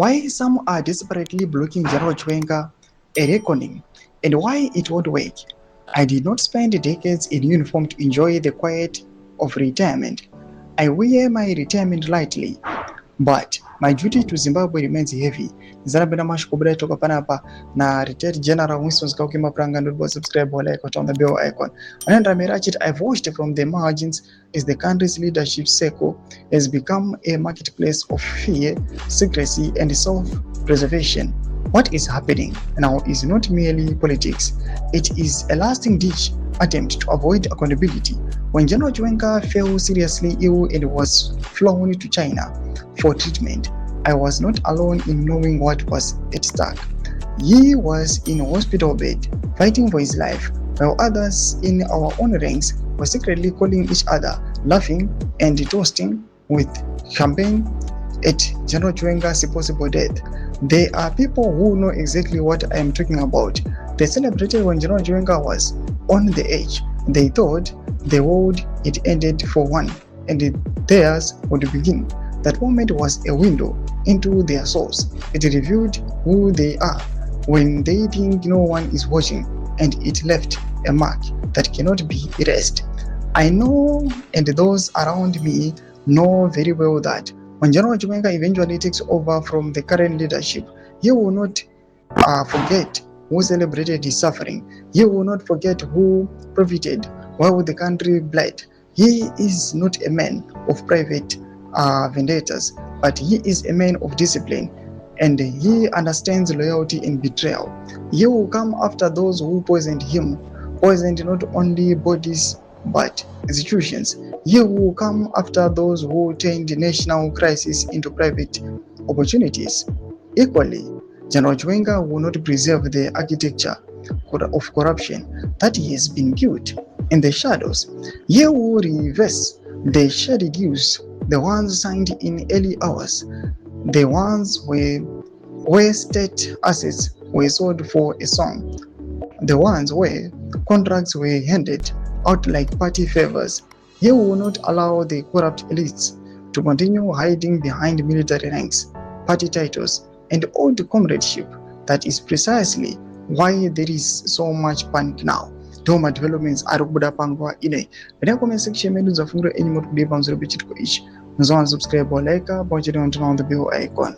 why some are desperately blocking General Chiwenga a reckoning, and why it won't work. I did not spend decades in uniform to enjoy the quiet of retirement. I wear my retirement lightly, but my duty to Zimbabwe remains heavy. Zanabena mash kubra toka panapa na retired General Winston Skauki Mapranga and subscribe or like on the bell icon. And Ramirachit I've watched from the margins as the country's leadership circle has become a marketplace of fear, secrecy, and self-preservation. What is happening now is not merely politics. It is a lasting ditch attempt to avoid accountability. When General Chiwenga fell seriously ill and was flown to China for treatment, I was not alone in knowing what was at stake. He was in a hospital bed, fighting for his life, while others in our own ranks were secretly calling each other, laughing and toasting with champagne at General Chiwenga's possible death. There are people who know exactly what I am talking about. They celebrated when General Chiwenga was on the edge. They thought the world had ended for one, and theirs would begin. That moment was a window into their souls. It revealed who they are when they think no one is watching, and it left a mark that cannot be erased. I know, and those around me know very well that when General Chiwenga eventually takes over from the current leadership, he will not forget who celebrated his suffering. He will not forget who profited while the country bled. He is not a man of private vendettas, but he is a man of discipline, and he understands loyalty and betrayal. He will come after those who poisoned him, poisoned not only bodies but institutions. He will come after those who turned national crisis into private opportunities. Equally, General Chiwenga will not preserve the architecture of corruption that has been built in the shadows. He will reverse the shady deals, the ones signed in early hours, the ones where state assets were sold for a song, the ones where contracts were handed out like party favors. He will not allow the corrupt elites to continue hiding behind military ranks, party titles, and old comradeship. That is precisely why there is so much panic now. Doma developments are kubuda pangwa ine. Bada comment section menu za fungu any more today banzo bichit ko ish. Nzo subscribe or like, bonjour on the bell icon.